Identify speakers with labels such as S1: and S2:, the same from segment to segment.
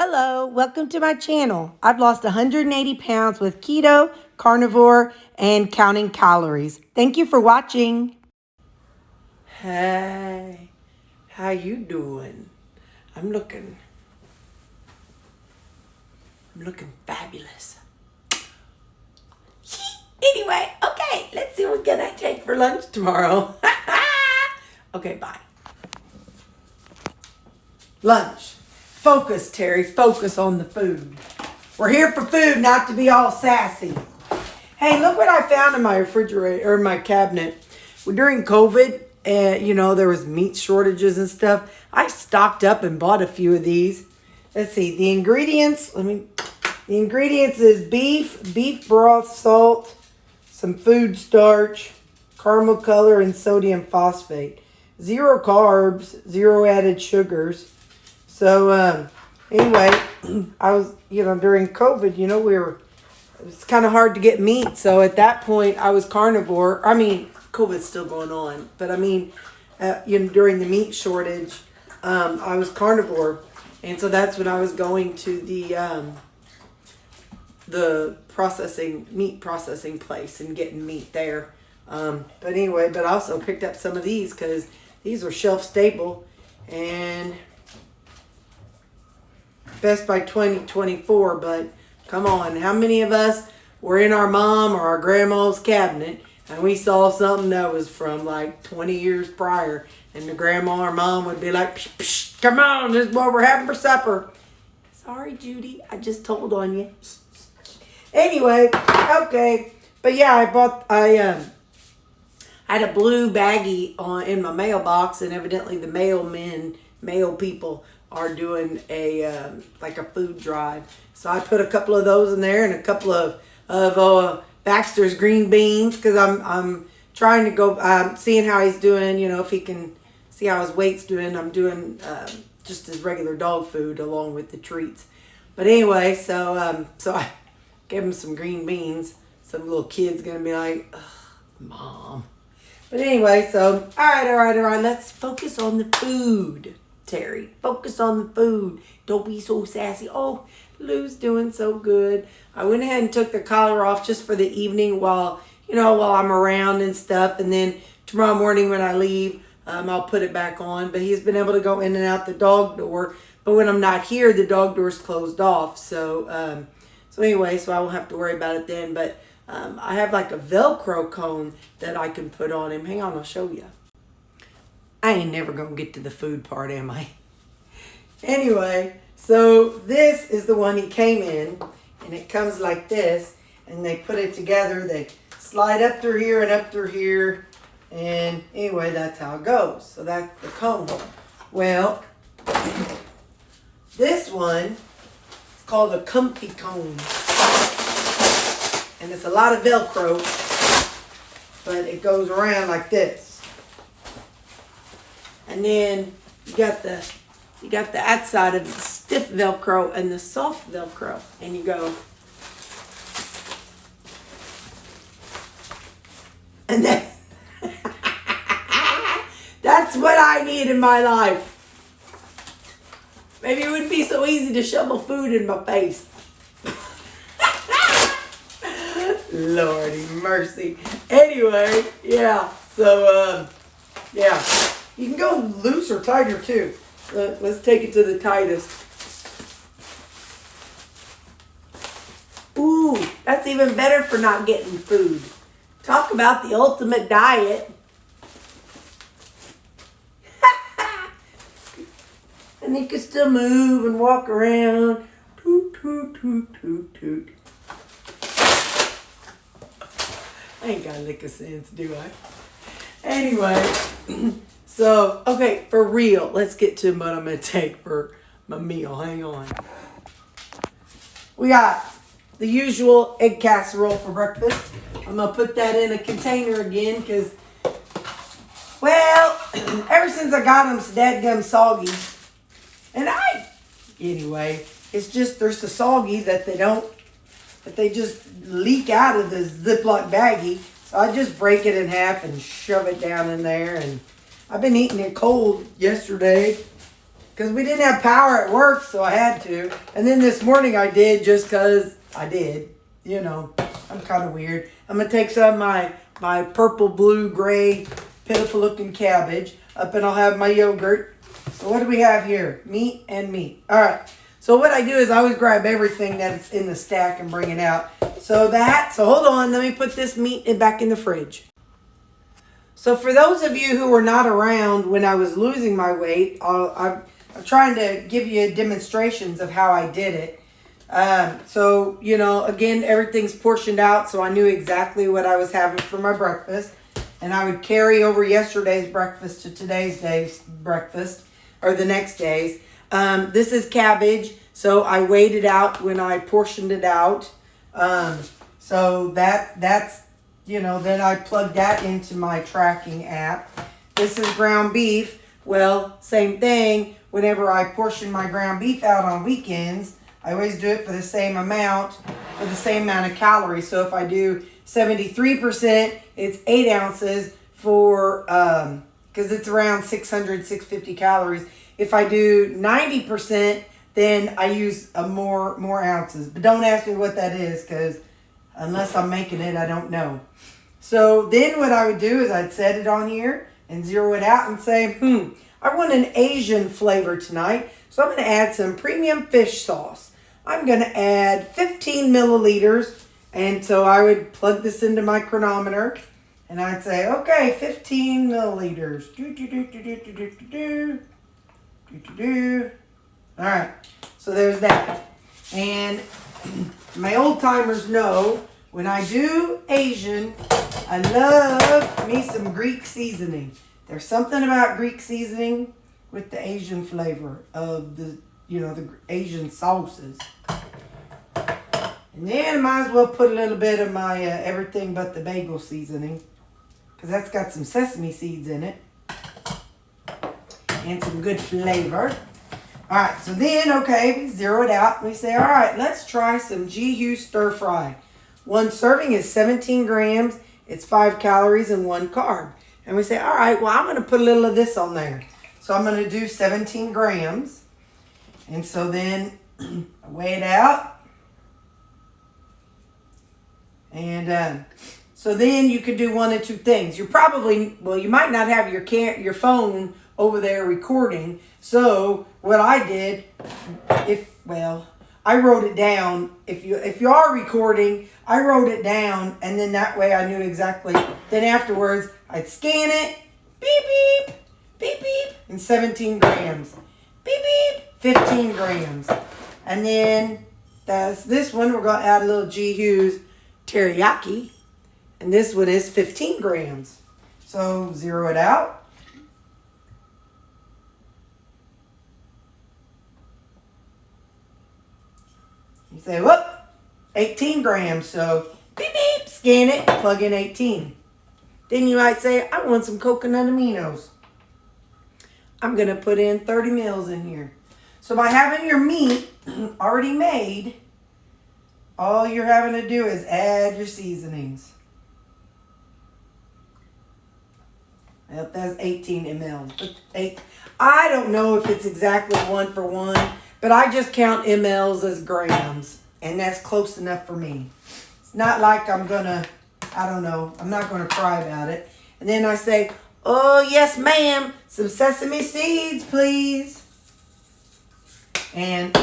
S1: Hello, welcome to my channel. I've lost 180 pounds with keto, carnivore, and counting calories. Thank you for watching. Hey, how you doing? I'm looking fabulous. Anyway, okay, let's see what can I take for lunch tomorrow. Okay, bye. Lunch. Focus, Terry. Focus on the food. We're here for food, not to be all sassy. Hey, look what I found in my refrigerator, or my cabinet. During COVID, there was meat shortages and stuff. I stocked up and bought a few of these. Let's see, the ingredients. The ingredients is beef broth, salt, some food starch, caramel color, and sodium phosphate. 0 carbs, 0 added sugars. So, anyway, I was, during COVID, it was kind of hard to get meat. So at that point, I was carnivore. I mean, COVID's still going on. But during the meat shortage, I was carnivore. And so that's when I was going to the meat processing place and getting meat there. But I also picked up some of these because these were shelf stable. And best by 2024, but come on, how many of us were in our mom or our grandma's cabinet and we saw something that was from like 20 years prior, and the grandma or mom would be like, psh, psh, come on, this is what we're having for supper. Sorry, Judy, I just told on you. Anyway, okay, but yeah, I had a blue baggie in my mailbox, and evidently the mail people are doing a food drive. So I put a couple of those in there and a couple of Baxter's green beans, because I'm trying to go seeing how he's doing, if he can see how his weight's doing. I'm doing just his regular dog food along with the treats. But anyway, so I gave him some green beans. Some little kid's gonna be like, ugh, Mom. But anyway, so all right, let's focus on the food. Terry, focus on the food. Don't be so sassy. Oh, Lou's doing so good. I went ahead and took the collar off just for the evening while I'm around and stuff. And then tomorrow morning when I leave, I'll put it back on. But he's been able to go in and out the dog door. But when I'm not here, the dog door's closed off. So I won't have to worry about it then. But I have like a Velcro cone that I can put on him. Hang on, I'll show you. I ain't never going to get to the food part, am I? Anyway, so this is the one he came in, and it comes like this, and they put it together. They slide up through here and up through here, and anyway, that's how it goes. So that's the cone. Well, this one is called a comfy cone, and it's a lot of Velcro, but it goes around like this. And then you got the outside of the stiff Velcro and the soft Velcro. And you go. And then that's what I need in my life. Maybe it wouldn't be so easy to shovel food in my face. Lordy mercy. Anyway, yeah. So, yeah. You can go loose or tighter too. Let's take it to the tightest. Ooh, that's even better for not getting food. Talk about the ultimate diet. And you can still move and walk around. Toot, toot, toot, toot, toot. I ain't got a lick of sense, do I? Anyway. So, okay, for real, let's get to what I'm going to take for my meal. Hang on. We got the usual egg casserole for breakfast. I'm going to put that in a container again because, well, ever since I got them, it's dadgum soggy. And anyway, it's just, they're so soggy that they just leak out of the Ziploc baggie. So I just break it in half and shove it down in there. And I've been eating it cold yesterday because we didn't have power at work, so I had to. And then this morning I did just because I did. You know, I'm kind of weird. I'm going to take some of my purple, blue, gray, pitiful looking cabbage up, and I'll have my yogurt. So what do we have here? Meat and meat. All right. So what I do is I always grab everything that's in the stack and bring it out. So hold on. Let me put this meat back in the fridge. So for those of you who were not around when I was losing my weight, I'm trying to give you demonstrations of how I did it. So, you know, again, everything's portioned out, so I knew exactly what I was having for my breakfast. And I would carry over yesterday's breakfast to today's day's breakfast, or the next day's. This is cabbage, so I weighed it out when I portioned it out. So that's, you know, then I plugged that into my tracking app. This is ground beef. Well, same thing. Whenever I portion my ground beef out on weekends, I always do it for the same amount, for the same amount of calories. So if I do 73%, it's 8 ounces for, because it's around 600, 650 calories. If I do 90%, then I use more ounces. But don't ask me what that is, because unless I'm making it, I don't know. So then what I would do is I'd set it on here and zero it out and say, I want an Asian flavor tonight. So I'm going to add some premium fish sauce. I'm going to add 15 milliliters. And so I would plug this into my chronometer. And I'd say, okay, 15 milliliters. All right. So there's that. And my old timers know when I do Asian, I love me some Greek seasoning. There's something about Greek seasoning with the Asian flavor of the Asian sauces. And then I might as well put a little bit of my everything but the bagel seasoning, because that's got some sesame seeds in it and some good flavor. All right, so then, okay, we zero it out. We say, all right, let's try some G-Hue stir fry. 1 serving is 17 grams. It's 5 calories and 1 carb. And we say, all right, well, I'm going to put a little of this on there. So I'm going to do 17 grams. And so then I weigh it out. And so then you could do one of two things. You might not have your phone over there recording. So what I did, I wrote it down. If you are recording, I wrote it down, and then that way I knew exactly. Then afterwards, I'd scan it, beep, beep, beep, beep, and 17 grams. Beep, beep, 15 grams. And then this one, we're going to add a little G-Hue's teriyaki. And this one is 15 grams. So zero it out. You say, whoop, 18 grams. So beep, beep, scan it, plug in 18. Then you might say, I want some coconut aminos. I'm going to put in 30 mils in here. So by having your meat already made, all you're having to do is add your seasonings. Yep, that's 18 ml. I don't know if it's exactly 1 for 1, but I just count mLs as grams, and that's close enough for me. It's not like I'm not going to cry about it. And then I say, oh, yes, ma'am, some sesame seeds, please. And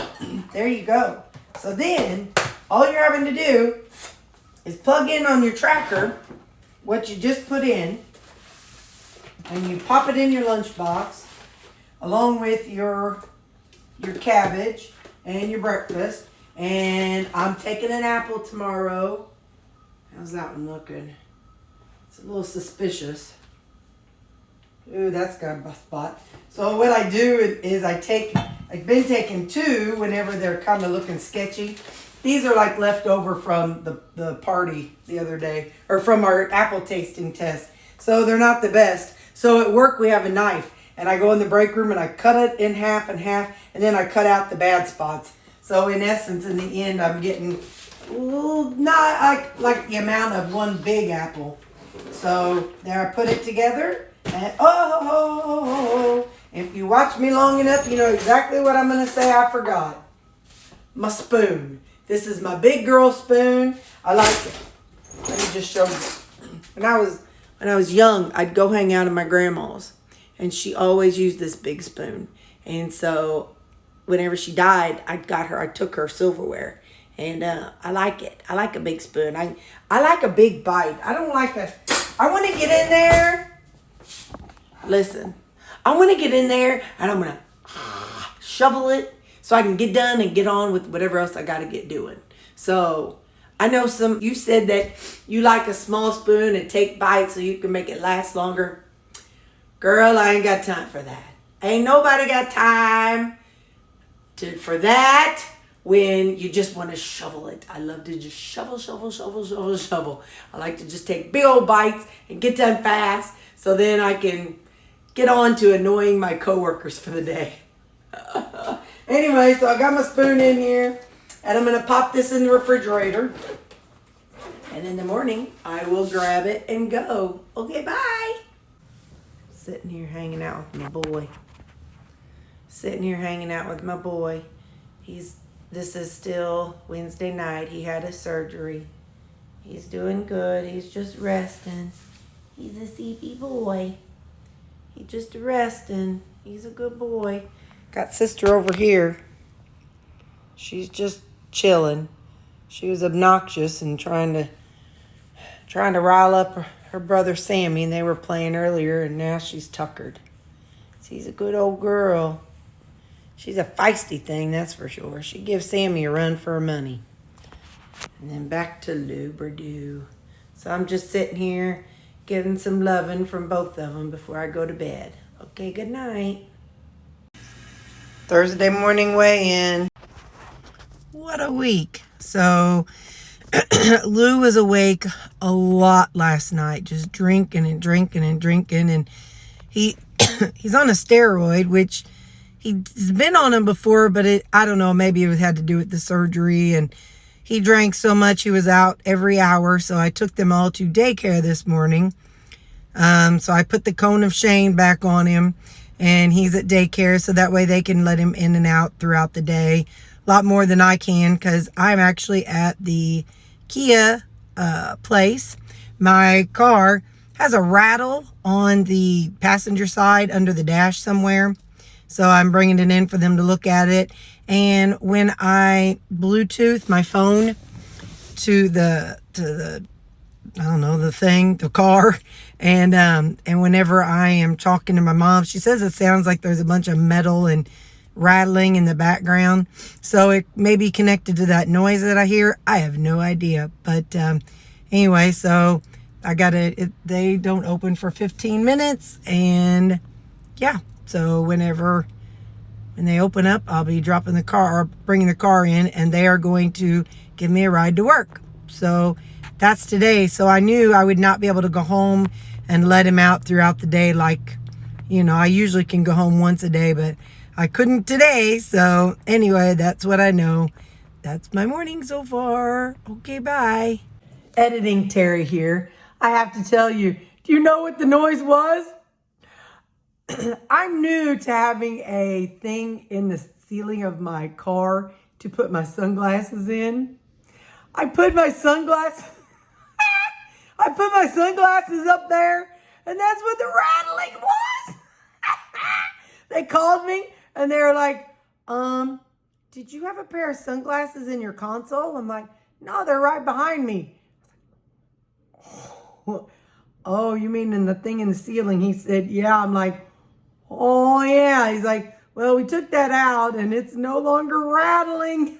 S1: there you go. So then, all you're having to do is plug in on your tracker what you just put in, and you pop it in your lunchbox along with your cabbage and your breakfast. And I'm taking an apple tomorrow. How's that one looking? It's a little suspicious. Ooh, that's got a spot. So what I do is I've been taking 2 whenever they're kind of looking sketchy. These are like leftover from the party the other day, or from our apple tasting test. So they're not the best. So at work we have a knife, and I go in the break room and I cut it in half and half, and then I cut out the bad spots. So in essence, in the end, I'm getting not like the amount of one big apple. So there, I put it together, and If you watch me long enough, you know exactly what I'm going to say I forgot. My spoon. This is my big girl spoon. I like it. Let me just show you. When I was young, I'd go hang out at my grandma's, and she always used this big spoon. And so whenever she died, I took her silverware. And I like it. I like a big spoon. I like a big bite. I want to get in there. Listen, I want to get in there and I'm going to shovel it so I can get done and get on with whatever else I got to get doing. So I know you said that you like a small spoon and take bites so you can make it last longer. Girl, I ain't got time for that. Ain't nobody got time for that when you just want to shovel it. I love to just shovel. I like to just take big old bites and get done fast so then I can get on to annoying my coworkers for the day. Anyway, so I got my spoon in here and I'm going to pop this in the refrigerator. And in the morning, I will grab it and go. Okay, bye. Sitting here hanging out with my boy. This is still Wednesday night. He had a surgery. He's doing good. He's just resting. He's a sleepy boy. He's just resting. He's a good boy. Got sister over here. She's just chilling. She was obnoxious and trying to rile up her brother Sammy, and they were playing earlier, and now she's tuckered. She's a good old girl. She's a feisty thing, that's for sure. She gives Sammy a run for her money. And then back to Luberdoo. So I'm just sitting here getting some loving from both of them before I go to bed. Okay, good night. Thursday morning weigh-in. What a week. So Lou was awake a lot last night, just drinking. And he's on a steroid, which he's been on them before, but I don't know, maybe it had to do with the surgery. And he drank so much, he was out every hour. So I took them all to daycare this morning. So I put the cone of shame back on him, and he's at daycare. So that way they can let him in and out throughout the day. A lot more than I can, because I'm actually at the Kia place. My car has a rattle on the passenger side under the dash somewhere. So I'm bringing it in for them to look at it. And when I Bluetooth my phone to the car, and whenever I am talking to my mom, she says it sounds like there's a bunch of metal and rattling in the background. So it may be connected to that noise that I hear. I have no idea. But anyway, so I got they don't open for 15 minutes. And yeah. So when they open up, I'll be dropping the car or bringing the car in, and they are going to give me a ride to work. So that's today. So I knew I would not be able to go home and let him out throughout the day. Like, I usually can go home once a day, but I couldn't today. So anyway, that's what I know. That's my morning so far. Okay, bye. Editing Terry here. I have to tell you, do you know what the noise was? I'm new to having a thing in the ceiling of my car to put my sunglasses in. I put my sunglasses up there, and that's what the rattling was. They called me and they were like, did you have a pair of sunglasses in your console? I'm like, no, they're right behind me. Oh, you mean in the thing in the ceiling? He said, yeah. I'm like, oh, yeah. He's like, well, we took that out and it's no longer rattling.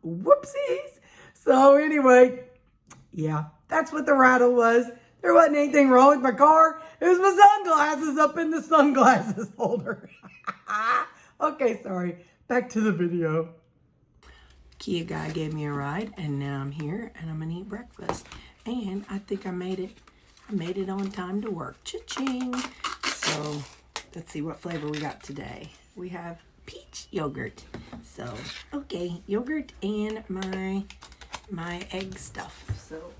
S1: Whoopsies. So anyway, yeah, that's what the rattle was. There wasn't anything wrong with my car. It was my sunglasses up in the sunglasses holder. Okay, sorry. Back to the video. Kia guy gave me a ride, and now I'm here, and I'm going to eat breakfast. And I think I made it. I made it on time to work. Cha-ching. So let's see what flavor we got today. We have peach yogurt. So, okay, yogurt and my egg stuff. So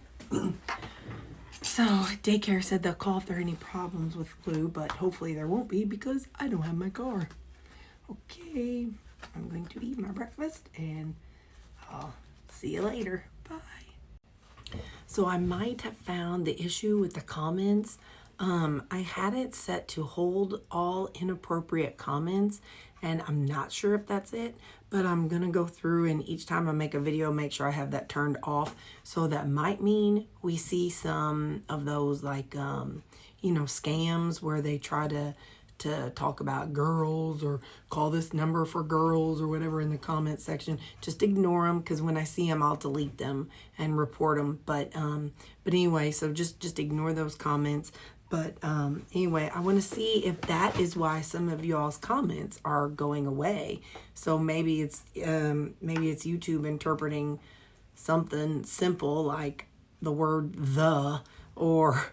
S1: So daycare said they'll call if there are any problems with Lou, but hopefully there won't be because I don't have my car. Okay, I'm going to eat my breakfast and I'll see you later. Bye. So I might have found the issue with the comments. I had it set to hold all inappropriate comments, and I'm not sure if that's it, but I'm going to go through and each time I make a video, make sure I have that turned off. So that might mean we see some of those like, scams where they try to talk about girls or call this number for girls or whatever in the comment section. Just ignore them, because when I see them, I'll delete them and report them. But anyway, so just ignore those comments. But anyway, I want to see if that is why some of y'all's comments are going away. So maybe it's YouTube interpreting something simple like the word "the" or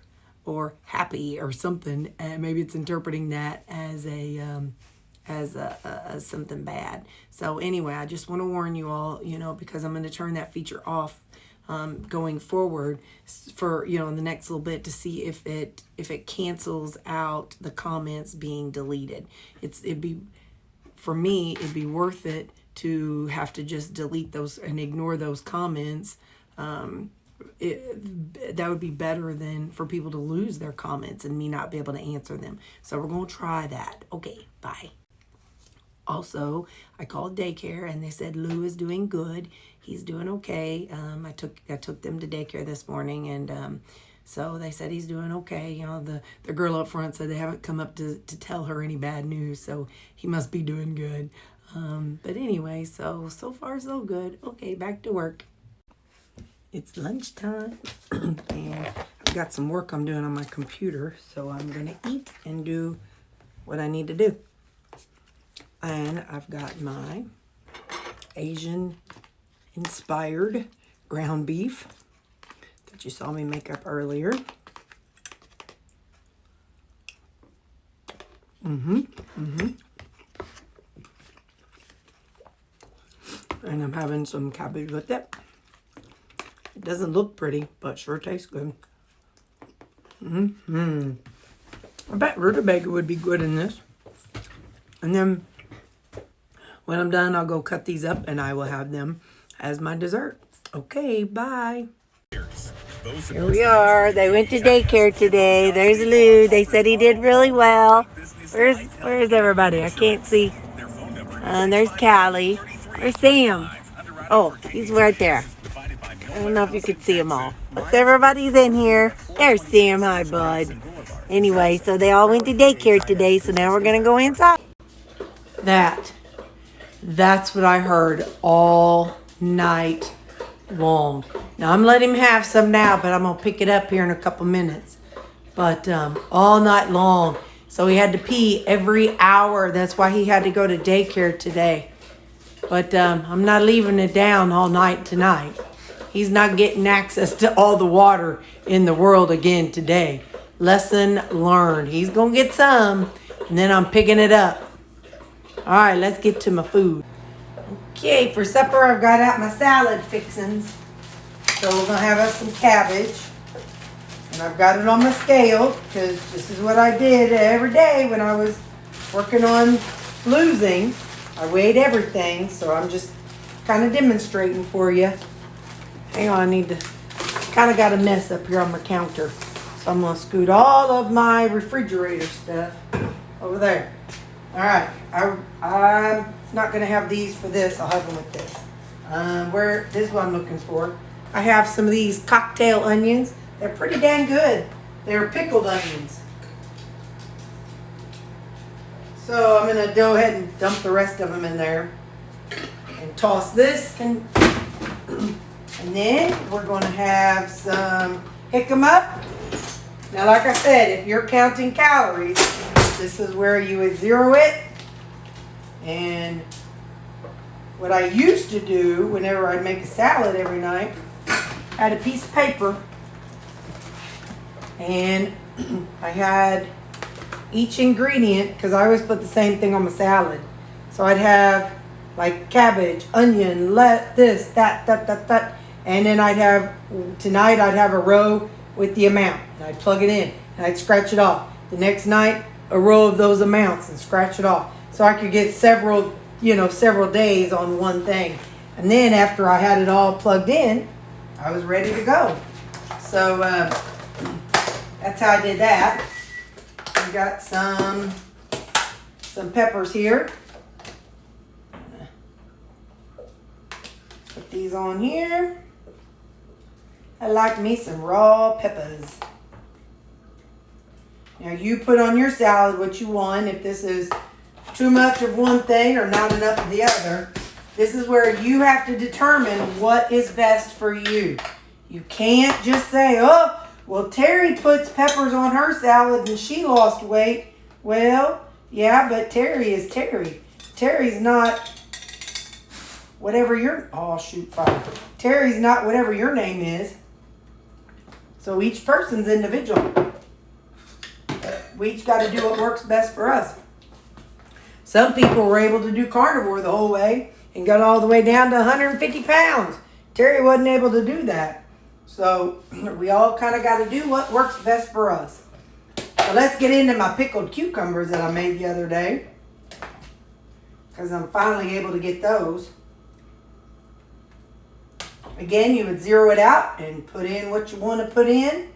S1: happy or something, and maybe it's interpreting that as something bad. So anyway, I just want to warn you all, because I'm going to turn that feature off going forward for in the next little bit to see if it cancels out the comments being deleted. It'd be worth it to have to just delete those and ignore those comments. That would be better than for people to lose their comments and me not be able to answer them. So we're going to try that. Okay, bye. Also, I called daycare and they said Lou is doing good. He's doing okay. I took them to daycare this morning, and so they said he's doing okay. The girl up front said they haven't come up to tell her any bad news, so he must be doing good. But anyway, so far so good. Okay, back to work. It's lunchtime, and I've got some work I'm doing on my computer, so I'm going to eat and do what I need to do. And I've got my Asian-inspired ground beef that you saw me make up earlier. And I'm having some cabbage with it. It doesn't look pretty, but sure tastes good. I bet rutabaga would be good in this. And then when I'm done, I'll go cut these up and I will have them as my dessert. Okay, bye. Here we are. They went to daycare today. There's Lou. They said he did really well. Where's everybody? I can't see. There's Callie. Where's Sam? Oh, he's right there. I don't know if you could see them all. But everybody's in here. There's Sam. Hi, bud. Anyway, so they all went to daycare today, so now we're going to go inside. That's what I heard all night long. Now, I'm letting him have some now, but I'm going to pick it up here in a couple minutes. But all night long. So he had to pee every hour. That's why he had to go to daycare today. But I'm not leaving it down all night tonight. He's not getting access to all the water in the world again today. Lesson learned. He's going to get some, and then I'm picking it up. All right, let's get to my food. Okay, for supper, I've got out my salad fixings. So we're going to have us some cabbage. And I've got it on my scale, because this is what I did every day when I was working on losing. I weighed everything, so I'm just kind of demonstrating for you. Hang on, I need to, kind of got a mess up here on my counter. So I'm going to scoot all of my refrigerator stuff over there. All right, I'm not going to have these for this. I'll have them with this. This is what I'm looking for. I have some of these cocktail onions. They're pretty dang good. They're pickled onions. So I'm going to go ahead and dump the rest of them in there and toss this. And then we're going to have some jicama. Now, like I said, if you're counting calories, this is where you would zero it. And what I used to do whenever I'd make a salad every night, I had a piece of paper. And I had each ingredient, because I always put the same thing on my salad. So I'd have like cabbage, onion, this, that. And then tonight I'd have a row with the amount. And I'd plug it in and I'd scratch it off. The next night, a row of those amounts and scratch it off. So I could get several days on one thing. And then after I had it all plugged in, I was ready to go. So that's how I did that. I got some peppers here. Put these on here. I like me some raw peppers. Now you put on your salad what you want. If this is too much of one thing or not enough of the other, this is where you have to determine what is best for you. You can't just say, oh, well, Terry puts peppers on her salad and she lost weight. Well, yeah, but Terry is Terry. Terry's not whatever your, oh, shoot, fire. Terry's not whatever your name is. So each person's individual. We each got to do what works best for us. Some people were able to do carnivore the whole way and got all the way down to 150 pounds. Terry wasn't able to do that. So we all kind of got to do what works best for us. So let's get into my pickled cucumbers that I made the other day, because I'm finally able to get those. Again, you would zero it out and put in what you want to put in.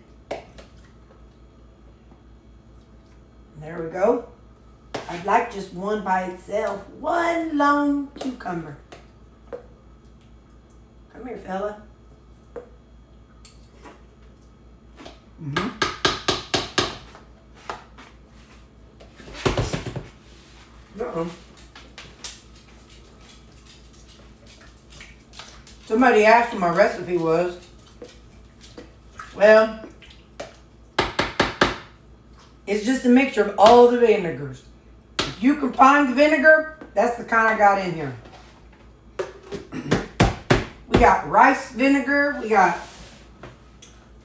S1: There we go. I'd like just one by itself. One lone cucumber. Come here, fella. Somebody asked what my recipe was. Well, it's just a mixture of all the vinegars. If you combine the vinegar, that's the kind I got in here. We got rice vinegar, we got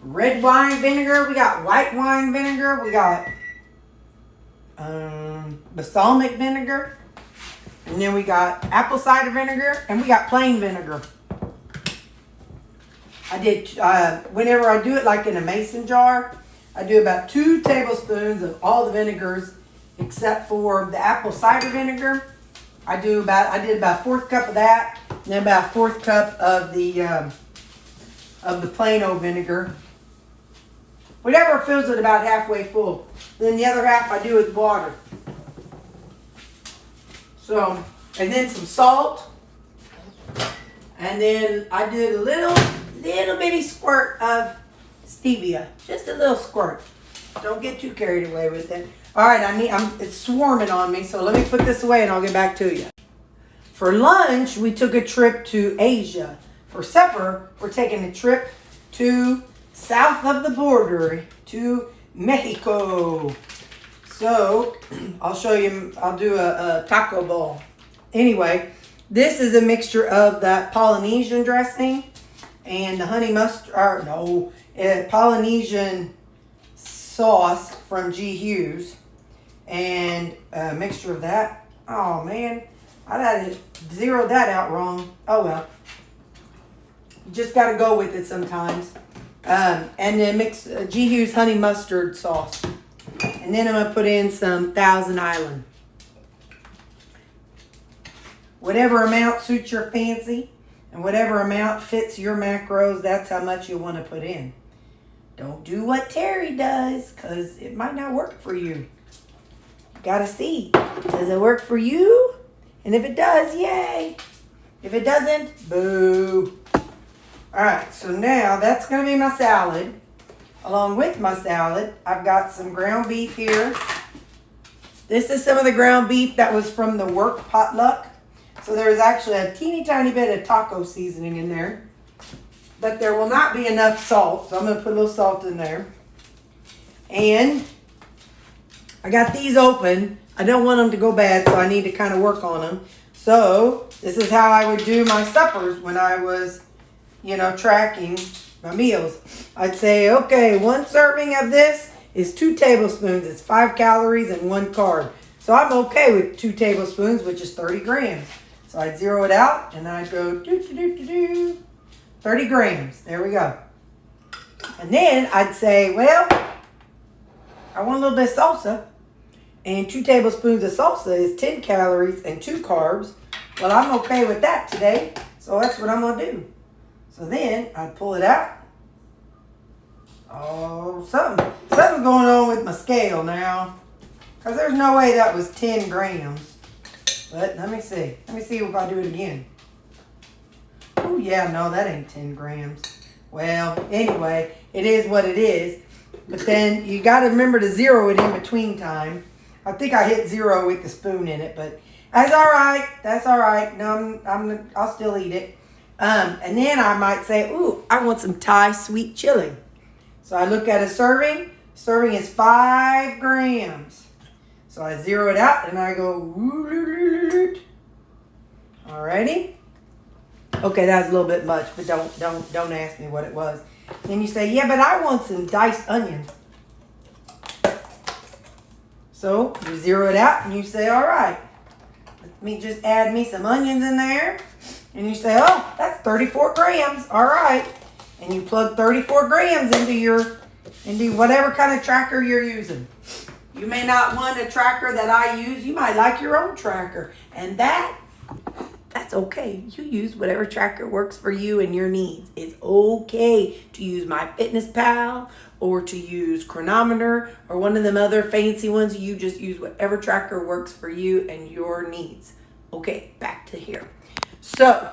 S1: red wine vinegar, we got white wine vinegar, we got balsamic vinegar, and then we got apple cider vinegar, and we got plain vinegar. I did, whenever I do it like in a mason jar, I do about 2 tablespoons of all the vinegars except for the apple cider vinegar. I did about a 1/4 cup of that, and then about a 1/4 cup of the plain old vinegar. Whatever fills it about halfway full. Then the other half I do with water. So, and then some salt. And then I did a little bitty squirt of stevia. Just a little squirt. Don't get too carried away with it. All right, it's swarming on me, so let me put this away and I'll get back to you. For lunch, we took a trip to Asia. For supper, we're taking a trip to south of the border, to Mexico. So, I'll show you, I'll do a taco bowl. Anyway, this is a mixture of that Polynesian dressing and the honey mustard, Polynesian sauce from G. Hughes, and a mixture of that. Oh man, I had zeroed that out wrong. Oh well. You just got to go with it sometimes. And then mix G. Hughes honey mustard sauce. And then I'm going to put in some Thousand Island. Whatever amount suits your fancy and whatever amount fits your macros, that's how much you want to put in. Don't do what Terry does, because it might not work for you. Gotta see. Does it work for you? And if it does, yay. If it doesn't, boo. Alright, so now that's going to be my salad. Along with my salad, I've got some ground beef here. This is some of the ground beef that was from the work potluck. So there's actually a teeny tiny bit of taco seasoning in there. But there will not be enough salt, so I'm going to put a little salt in there. And I got these open. I don't want them to go bad, so I need to kind of work on them. So this is how I would do my suppers when I was, tracking my meals. I'd say, okay, 1 serving of this is 2 tablespoons. It's 5 calories and 1 carb. So I'm okay with 2 tablespoons, which is 30 grams. So I'd zero it out, and I'd go 30 grams. There we go. And then I'd say, well, I want a little bit of salsa. And 2 tablespoons of salsa is 10 calories and 2 carbs. Well, I'm okay with that today. So that's what I'm going to do. So then I'd pull it out. Oh, something's going on with my scale now. Because there's no way that was 10 grams. But let me see. Let me see if I do it again. Oh, yeah, no, that ain't 10 grams. Well, anyway, it is what it is. But then you got to remember to zero it in between time. I think I hit 0 with the spoon in it, but that's all right. That's all right. No, I'll still eat it. And then I might say, ooh, I want some Thai sweet chili. So I look at a serving. Serving is 5 grams. So I zero it out and I go, alrighty. Okay, that was a little bit much, but don't ask me what it was. Then you say, yeah, but I want some diced onions. So you zero it out and you say, all right, let me just add me some onions in there. And you say, oh, that's 34 grams. All right. And you plug 34 grams into whatever kind of tracker you're using. You may not want a tracker that I use. You might like your own tracker. And that's okay. You use whatever tracker works for you and your needs. It's okay to use MyFitnessPal or to use Chronometer or one of them other fancy ones. You just use whatever tracker works for you and your needs. Okay, back to here. So,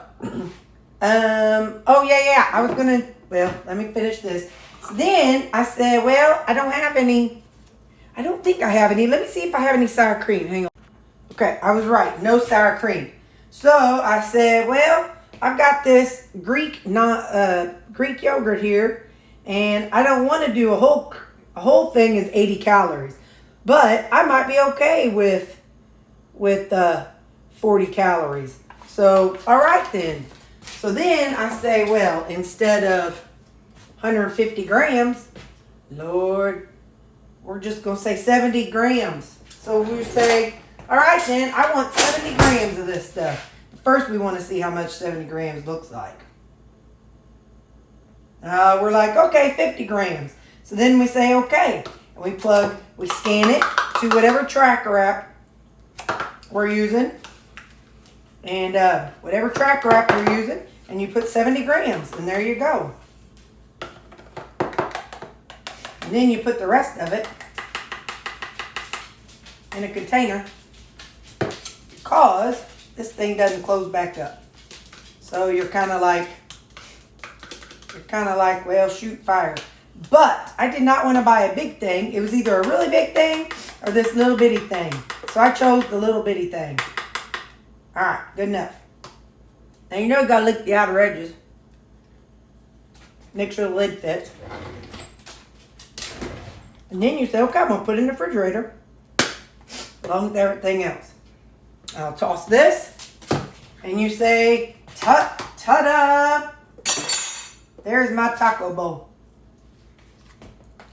S1: oh yeah, I was gonna, well, let me finish this. So then I said, well, I don't have any, I don't think I have any. Let me see if I have any sour cream. Hang on. Okay, I was right. No sour cream. So I said, well, I've got this Greek yogurt here, and I don't want to do a whole thing is 80 calories, but I might be okay with 40 calories. So all right then. So then I say, well, instead of 150 grams, Lord, we're just gonna say 70 grams. So we say, all right then, I want 70 grams of this stuff. First, we want to see how much 70 grams looks like. We're like, okay, 50 grams. So then we say, okay. And we scan it to whatever tracker app we're using. And whatever tracker app we're using. And you put 70 grams. And there you go. And then you put the rest of it in a container. Because this thing doesn't close back up. So you're kind of like, well, shoot fire. But I did not want to buy a big thing. It was either a really big thing or this little bitty thing. So I chose the little bitty thing. All right, good enough. Now you know you got to lick the outer edges. Make sure the lid fits. And then you say, okay, I'm going to put it in the refrigerator along with everything else. I'll toss this, and you say, ta-da! There's my taco bowl.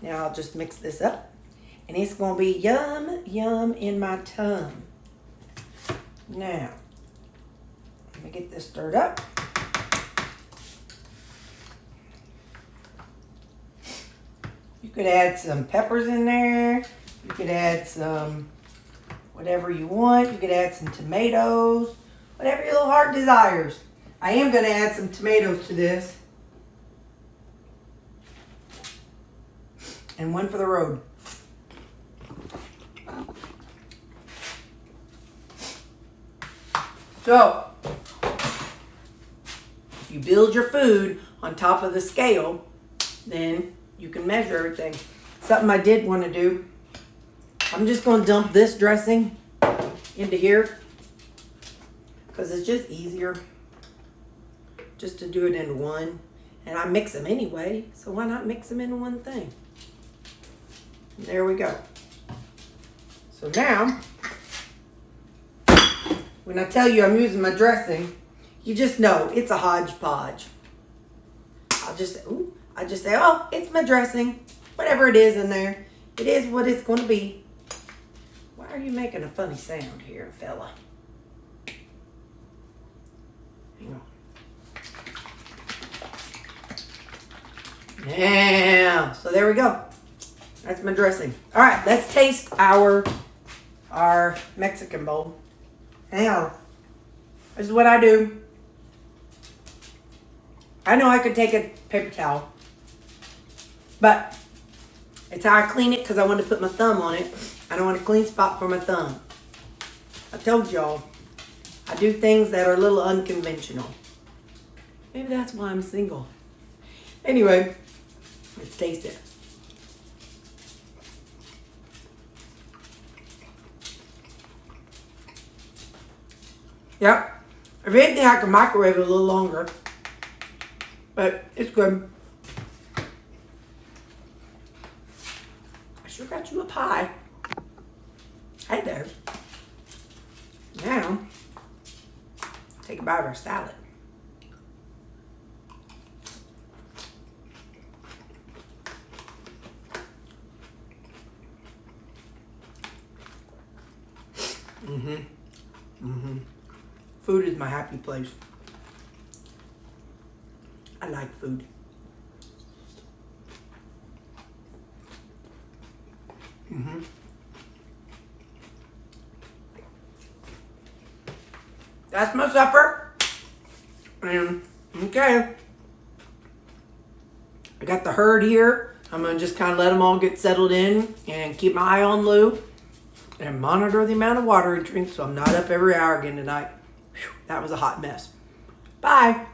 S1: Now I'll just mix this up, and it's going to be yum, yum in my tongue. Now, let me get this stirred up. You could add some peppers in there. You could add some whatever you want. You could add some tomatoes, whatever your little heart desires. I am going to add some tomatoes to this. And one for the road. So, if you build your food on top of the scale, then you can measure everything. Something I did want to do. I'm just going to dump this dressing into here because it's just easier just to do it in one. And I mix them anyway, so why not mix them in one thing? And there we go. So now, when I tell you I'm using my dressing, you just know it's a hodgepodge. I just say, oh, it's my dressing. Whatever it is in there, it is what it's going to be. Why are you making a funny sound here, fella? Hang on. Yeah. So there we go. That's my dressing. All right, let's taste our Mexican bowl. Hang on. This is what I do. I know I could take a paper towel, but it's how I clean it because I want to put my thumb on it. I don't want a clean spot for my thumb. I told y'all, I do things that are a little unconventional. Maybe that's why I'm single. Anyway, let's taste it. Yep. If anything, I can microwave it a little longer. But it's good. I sure got you a pie. Hey there. Now, take a bite of our salad. Food is my happy place. I like food. That's my supper. And okay. I got the herd here. I'm going to just kind of let them all get settled in and keep my eye on Lou and monitor the amount of water he drinks so I'm not up every hour again tonight. Whew, that was a hot mess. Bye.